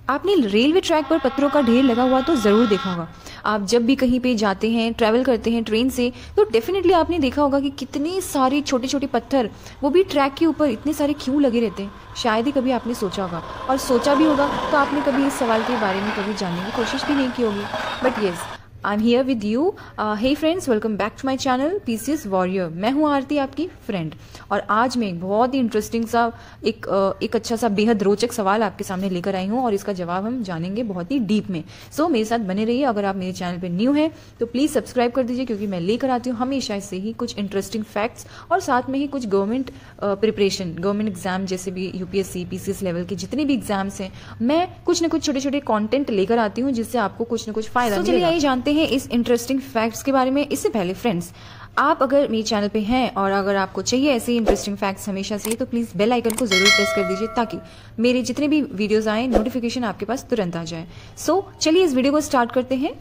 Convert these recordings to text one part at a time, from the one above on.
आपने railway track पर पत्थरों का ढेर लगा हुआ तो ज़रूर देखा होगा। आप जब भी कहीं पे जाते हैं, ट्रैवल करते हैं ट्रेन से, तो डेफिनेटली आपने देखा होगा कि कितने सारे छोटे छोटे पत्थर, वो भी ट्रैक के ऊपर इतने सारे क्यों लगे रहते हैं। शायद ही कभी आपने सोचा होगा, और सोचा भी होगा तो आपने कभी इस सवाल के बारे में कभी जानने की कोशिश भी नहीं की होगी। But yes, I am here with you. Hey friends, welcome back to my channel PCS warrior. मैं हूँ आरती, आपकी फ्रेंड, और आज मैं एक बहुत ही इंटरेस्टिंग सा एक अच्छा सा बेहद रोचक सवाल आपके सामने लेकर आई हूँ, और इसका जवाब हम जानेंगे बहुत ही डीप में। सो मेरे साथ बने रहिए। अगर आप मेरे चैनल पे न्यू हैं तो प्लीज़ सब्सक्राइब कर दीजिए, क्योंकि मैं लेकर आती हूँ हमेशा इससे ही कुछ इंटरेस्टिंग फैक्ट्स, और साथ में ही कुछ गवर्नमेंट प्रिपरेशन, गवर्नमेंट एग्जाम जैसे भी यूपीएससी, पीसीएस लेवल के जितने भी एग्जाम्स हैं, मैं कुछ न कुछ छोटे छोटे कॉन्टेंट लेकर आती हूँ जिससे आपको कुछ न कुछ फायदा मिलेगा। चलिए आइए जानते हैं इस इंटरेस्टिंग फैक्ट्स के बारे में। इससे पहले फ्रेंड्स, आप अगर मेरे चैनल पे हैं और अगर आपको चाहिए ऐसे इंटरेस्टिंग फैक्ट्स हमेशा से, तो प्लीज बेल आइकन को जरूर प्रेस कर दीजिए, ताकि मेरे जितने भी वीडियोस आए नोटिफिकेशन आपके पास तुरंत आ जाए। सो चलिए इस वीडियो को स्टार्ट करते हैं।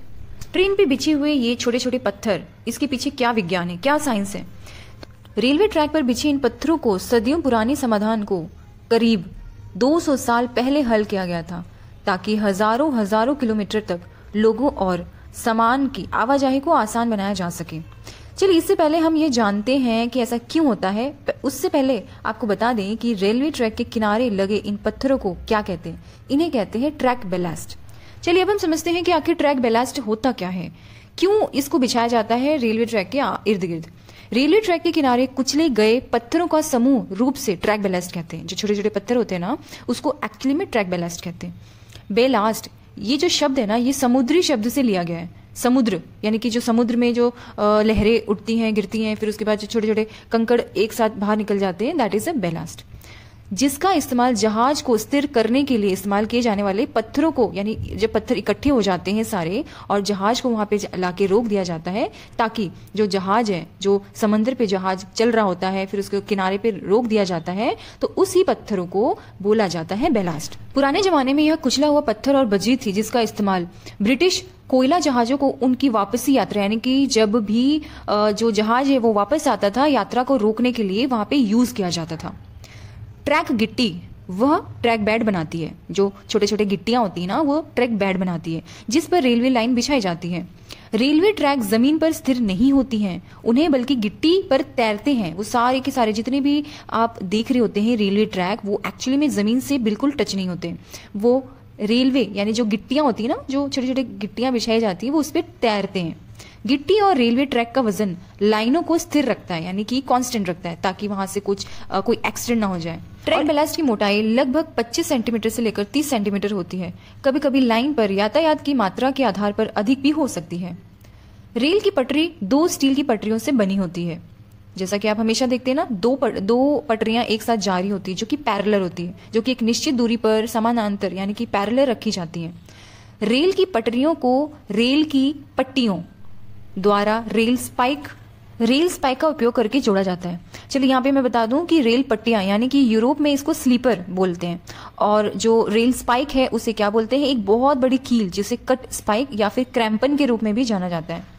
ट्रेन पे बिछे हुए ये छोटे छोटे पत्थर, इसके पीछे क्या विज्ञान है, क्या साइंस है। रेलवे ट्रैक पर बिछे इन पत्थरों को सदियों पुराने समाधान को करीब 200 साल पहले हल किया गया था, ताकि हजारों हजारों किलोमीटर तक लोगों और सामान की आवाजाही को आसान बनाया जा सके। चलिए इससे पहले हम ये जानते हैं कि ऐसा क्यों होता है। उससे पहले आपको बता दें कि रेलवे ट्रैक के किनारे लगे इन पत्थरों को क्या कहते हैं। इन्हें कहते हैं ट्रैक बैलास्ट। चलिए अब हम समझते हैं कि आखिर ट्रैक बैलास्ट होता क्या है, क्यों इसको बिछाया जाता है रेलवे ट्रैक के इर्द गिर्द। रेलवे ट्रैक के किनारे कुचले गए पत्थरों का समूह रूप से ट्रैक बैलास्ट कहते हैं। जो छोटे छोटे पत्थर होते हैं ना, उसको एक्चुअली में ट्रैक बैलास्ट कहते हैं। बैलास्ट, ये जो शब्द है ना, ये समुद्री शब्द से लिया गया है। समुद्र यानी कि जो समुद्र में जो लहरें उठती हैं, गिरती हैं, फिर उसके बाद जो छोटे छोटे कंकड़ एक साथ बाहर निकल जाते हैं, दैट इज अ बैलास्ट, जिसका इस्तेमाल जहाज को स्थिर करने के लिए इस्तेमाल किए जाने वाले पत्थरों को, यानी जब पत्थर इकट्ठे हो जाते हैं सारे और जहाज को वहां पे लाके रोक दिया जाता है, ताकि जो जहाज है, जो समंदर पे जहाज चल रहा होता है, फिर उसके किनारे पे रोक दिया जाता है, तो उसी पत्थरों को बोला जाता है बैलास्ट। पुराने जमाने में यह कुचला हुआ पत्थर और बजरी थी, जिसका इस्तेमाल ब्रिटिश कोयला जहाजों को उनकी वापसी यात्रा, यानी कि जब भी जो जहाज है वो वापस आता था, यात्रा को रोकने के लिए वहां पे यूज किया जाता था। ट्रैक गिट्टी, वह ट्रैक बेड बनाती है। जो छोटे छोटे गिट्टियां होती है ना, वो ट्रैक बेड बनाती है, जिस पर रेलवे लाइन बिछाई जाती है। रेलवे ट्रैक जमीन पर स्थिर नहीं होती हैं, उन्हें बल्कि गिट्टी पर तैरते हैं। वो सारे के सारे जितने भी आप देख रहे होते हैं रेलवे ट्रैक, वो एक्चुअली में जमीन से बिल्कुल टच नहीं होते। वो रेलवे यानी जो गिट्टियां होती है ना, जो छोटी छोटी गिट्टियां बिछाई जाती है, वो उस पर तैरते हैं। गिट्टी और रेलवे ट्रैक का वजन लाइनों को स्थिर रखता है, यानी कि कांस्टेंट रखता है, ताकि वहां से कोई एक्सीडेंट ना हो जाए। ट्रैक बैलास्ट की मोटाई लगभग 25 सेंटीमीटर से लेकर 30 सेंटीमीटर होती है। कभी कभी लाइन पर यातायात की मात्रा के आधार पर अधिक भी हो सकती है। रेल की पटरी 2 स्टील की पटरियों से बनी होती है। जैसा कि आप हमेशा देखते हैं ना, दो पटरियां एक साथ जारी होती है, जो कि पैरेलल होती है, जो कि एक निश्चित दूरी पर समानांतर यानी कि पैरेलल रखी जाती है। रेल की पटरियों को रेल की पट्टियों द्वारा रेल स्पाइक का उपयोग करके जोड़ा जाता है। चलिए यहाँ पे मैं बता दूं कि रेल पट्टियां, यानी कि यूरोप में इसको स्लीपर बोलते हैं, और जो रेल स्पाइक है उसे क्या बोलते हैं, एक बहुत बड़ी कील, जिसे कट स्पाइक या फिर क्रैम्पन के रूप में भी जाना जाता है।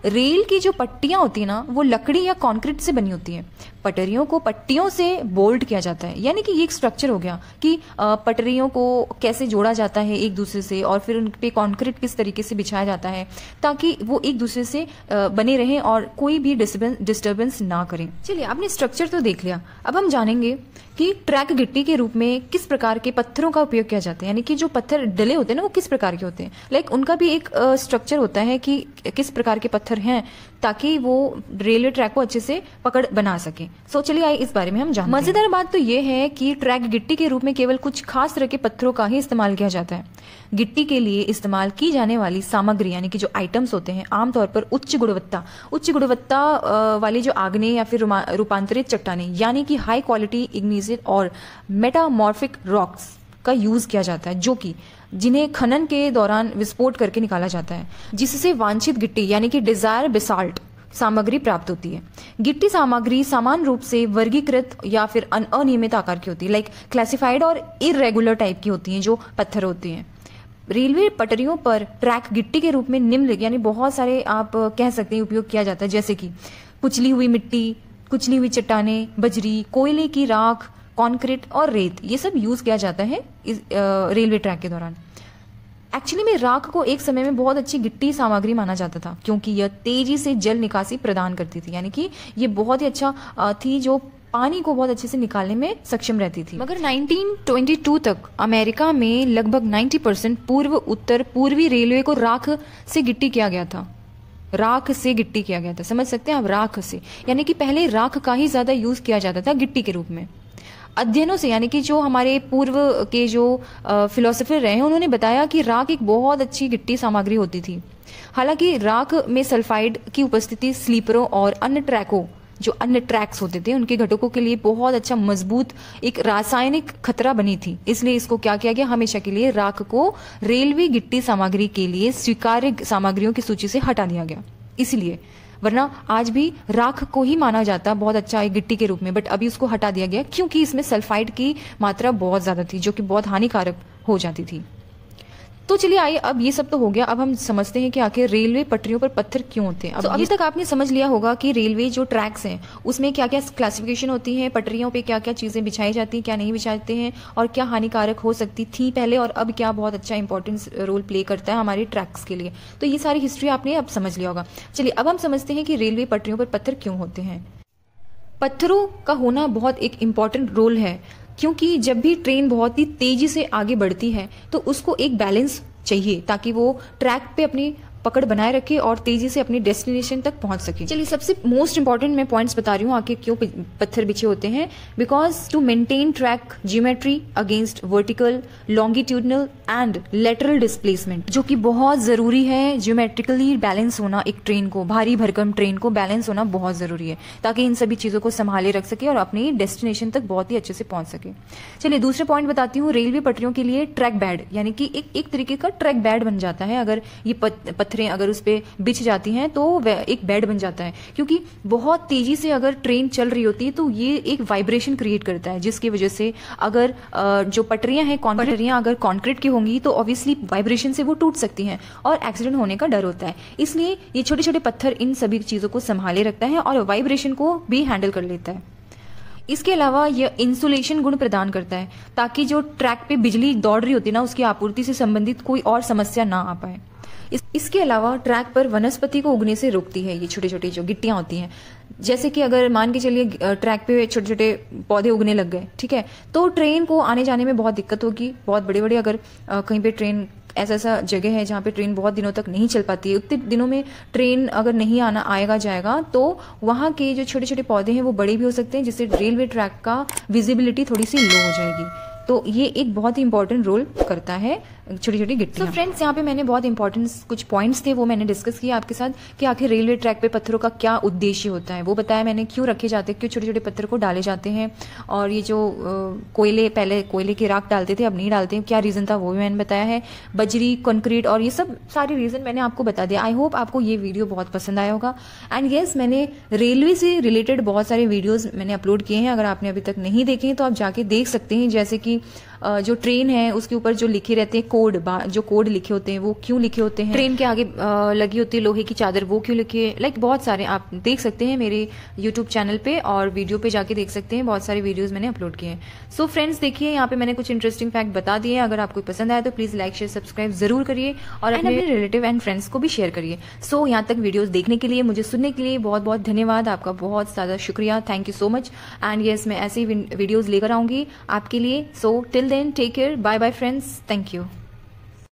रेल की जो पट्टियां होती है ना, वो लकड़ी या कंक्रीट से बनी होती है। पटरियों को पट्टियों से बोल्ट किया जाता है, यानी कि ये एक स्ट्रक्चर हो गया कि पटरियों को कैसे जोड़ा जाता है एक दूसरे से, और फिर उन पे कंक्रीट किस तरीके से बिछाया जाता है, ताकि वो एक दूसरे से बने रहें और कोई भी डिस्टर्बेंस ना करें। चलिए, आपने स्ट्रक्चर तो देख लिया, अब हम जानेंगे कि ट्रैक गिट्टी के रूप में किस प्रकार के पत्थरों का उपयोग किया जाता है, यानी कि जो पत्थर डले होते हैं ना, वो किस प्रकार के होते हैं। लाइक उनका भी एक स्ट्रक्चर होता है कि किस प्रकार के पत्थर हैं, ताकि वो रेलवे ट्रैक को अच्छे से पकड़ बना सके। चलिए आइए इस बारे में हम जानते हैं। मजेदार बात तो ये है कि ट्रैक गिट्टी के रूप में केवल कुछ खास तरह के पत्थरों का ही इस्तेमाल किया जाता है। गिट्टी के लिए इस्तेमाल की जाने वाली सामग्री, यानी कि जो आइटम्स होते हैं, आमतौर पर उच्च गुणवत्ता वाली जो आग्नेय या फिर रूपांतरित चट्टानें, यानी कि हाई क्वालिटी इग्नीशियस और मेटामॉर्फिक रॉक्स का यूज किया जाता है, जो कि जिन्हें खनन के दौरान विस्फोट करके निकाला जाता है, जिससे वांछित गिट्टी यानी कि डिजायर बेसाल्ट सामग्री प्राप्त होती है। गिट्टी सामग्री समान रूप से वर्गीकृत या फिर अनियमित आकार की होती है, लाइक क्लासिफाइड और इरेगुलर टाइप की होती हैं जो पत्थर होती हैं। रेलवे पटरियों पर ट्रैक गिट्टी के रूप में निम्न यानी बहुत सारे आप कह सकते हैं उपयोग किया जाता है, जैसे कि कुचली हुई मिट्टी, कुचली हुई चट्टानें, बजरी, कोयले की राख, कंक्रीट और रेत, ये सब यूज किया जाता है इस रेलवे ट्रैक के दौरान। एक्चुअली में राख को एक समय में बहुत अच्छी गिट्टी सामग्री माना जाता था, क्योंकि यह तेजी से जल निकासी प्रदान करती थी, यानी कि ये बहुत ही अच्छा थी जो पानी को बहुत अच्छे से निकालने में सक्षम रहती थी। मगर 1922 तक अमेरिका में लगभग 90% पूर्व उत्तर पूर्वी रेलवे को राख से गिट्टी किया गया था। राख से गिट्टी किया गया था, समझ सकते हैं आप, राख से, यानी कि पहले राख का ही ज्यादा यूज किया जाता था गिट्टी के रूप में। अध्ययनों से, यानी कि जो हमारे पूर्व के जो फिलोसोफर रहे हैं उन्होंने बताया कि राख एक बहुत अच्छी गिट्टी सामग्री होती थी। हालांकि राख में सल्फाइड की उपस्थिति स्लीपरों और अन्य ट्रैकों, जो अन्य ट्रैक्स होते थे, उनके घटकों के लिए बहुत अच्छा मजबूत एक रासायनिक खतरा बनी थी। इसलिए इसको क्या किया गया, हमेशा के लिए राख को रेलवे गिट्टी सामग्री के लिए स्वीकार्य सामग्रियों की सूची से हटा दिया गया। इसलिए, वरना आज भी राख को ही माना जाता बहुत अच्छा एक गिट्टी के रूप में, बट अभी उसको हटा दिया गया क्योंकि इसमें सल्फाइड की मात्रा बहुत ज्यादा थी, जो कि बहुत हानिकारक हो जाती थी। तो चलिए आइए, अब ये सब तो हो गया, अब हम समझते हैं कि आखिर रेलवे पटरियों पर पत्थर क्यों होते हैं। तो अभी तक आपने समझ लिया होगा कि रेलवे जो ट्रैक्स हैं उसमें क्या क्या क्लासिफिकेशन होती है, पटरियों पे क्या क्या चीजें बिछाई जाती हैं, क्या नहीं बिछाते हैं, और क्या हानिकारक हो सकती थी पहले और अब क्या बहुत अच्छा इंपॉर्टेंस रोल प्ले करता है हमारे ट्रैक्स के लिए। तो ये सारी हिस्ट्री आपने अब समझ लिया होगा। चलिए अब हम समझते हैं कि रेलवे पटरियों पर पत्थर क्यों होते हैं। पत्थरों का होना बहुत एक इम्पॉर्टेंट रोल है, क्योंकि जब भी ट्रेन बहुत ही तेजी से आगे बढ़ती है तो उसको एक बैलेंस चाहिए ताकि वो ट्रैक पे अपनी पकड़ बनाए रखे और तेजी से अपनी डेस्टिनेशन तक पहुंच सके। चलिए सबसे मोस्ट इंपॉर्टेंट मैं पॉइंट्स बता रही हूँ आखिर क्यों पत्थर बिछे होते हैं। Because to maintain track geometry against vertical, longitudinal and lateral displacement, जो कि बहुत जरूरी है। जियोमेट्रिकली बैलेंस होना एक ट्रेन को, भारी भरकम ट्रेन को बैलेंस होना बहुत जरूरी है ताकि इन सभी चीजों को संभाले रख सके और अपनी डेस्टिनेशन तक बहुत ही अच्छे से पहुंच सके। चलिए दूसरे पॉइंट बताती हूँ। रेलवे पटरियों के लिए ट्रैक बेड, यानी कि एक तरीके का ट्रैक बेड बन जाता है। अगर ये पत्थरें अगर उस पे बिछ जाती हैं तो एक बेड बन जाता है, क्योंकि बहुत तेजी से अगर ट्रेन चल रही होती है तो ये एक वाइब्रेशन क्रिएट करता है, जिसकी वजह से अगर जो पटरियां हैं, पटरियां अगर कॉन्क्रीट की होंगी तो ऑब्वियसली वाइब्रेशन से वो टूट सकती हैं और एक्सीडेंट होने का डर होता है। इसलिए ये छोटे छोटे पत्थर इन सभी चीजों को संभाले रखता है और वाइब्रेशन को भी हैंडल कर लेता है। इसके अलावा यह इंसुलेशन गुण प्रदान करता है ताकि जो ट्रैक पे बिजली दौड़ रही होती है ना, उसकी आपूर्ति से संबंधित कोई और समस्या ना आ पाए। इसके अलावा ट्रैक पर वनस्पति को उगने से रोकती है ये छोटे छोटे जो गिट्टियां होती हैं। जैसे कि अगर मान के चलिए ट्रैक पे छोटे छोटे पौधे उगने लग गए, ठीक है, तो ट्रेन को आने जाने में बहुत दिक्कत होगी। बहुत बड़े बड़े अगर कहीं पे ट्रेन ऐसा जगह है जहाँ पे ट्रेन बहुत दिनों तक नहीं चल पाती है, उतने दिनों में ट्रेन अगर नहीं आएगा जाएगा तो वहाँ के जो छोटे छोटे पौधे हैं वो बड़े भी हो सकते हैं, जिससे रेलवे ट्रैक का विजिबिलिटी थोड़ी सी लो हो जाएगी। तो ये एक बहुत ही इंपॉर्टेंट रोल करता है छोटी छोटी गिट्टियां। तो फ्रेंड्स यहाँ पे मैंने बहुत इंपॉर्टेंट कुछ पॉइंट्स थे वो मैंने डिस्कस किया आपके साथ कि आखिर रेलवे ट्रैक पे पत्थरों का क्या उद्देश्य होता है, वो बताया मैंने, क्यों रखे जाते हैं, क्यों छोटे छोटे पत्थर को डाले जाते हैं, और ये जो कोयले, पहले कोयले की राख डालते थे अब नहीं डालते हैं, क्या रीजन था वो भी मैंने बताया है, बजरी, कंक्रीट और ये सब सारे रीजन मैंने आपको बता दिया। आई होप आपको ये वीडियो बहुत पसंद आया होगा। एंड येस, मैंने रेलवे से रिलेटेड बहुत सारे वीडियोज मैंने अपलोड किए हैं, अगर आपने अभी तक नहीं देखे हैं तो आप जाके देख सकते हैं। जैसे कि जो ट्रेन है उसके ऊपर जो लिखे रहते हैं कोड, जो कोड लिखे होते हैं वो क्यों लिखे होते हैं, ट्रेन के आगे लगी होती है लोहे की चादर वो क्यों लिखी है, लाइक बहुत सारे आप देख सकते हैं मेरे यूट्यूब चैनल पे और वीडियो पे जाके देख सकते हैं, बहुत सारे वीडियोस मैंने अपलोड किए हैं। सो फ्रेंड्स देखिए यहाँ पे मैंने कुछ इंटरेस्टिंग फैक्ट बता दिए। अगर आपको पसंद आया तो प्लीज लाइक शेयर सब्सक्राइब जरूर करिए और अपने रिलेटिव एंड फ्रेंड्स को भी शेयर करिए। सो यहाँ तक वीडियोज देखने के लिए, मुझे सुनने के लिए बहुत बहुत धन्यवाद, आपका बहुत ज्यादा शुक्रिया, thank you so much. And yes, मैं ऐसे ही वीडियोज लेकर आऊंगी आपके लिए। So till then take care, bye bye friends, thank you.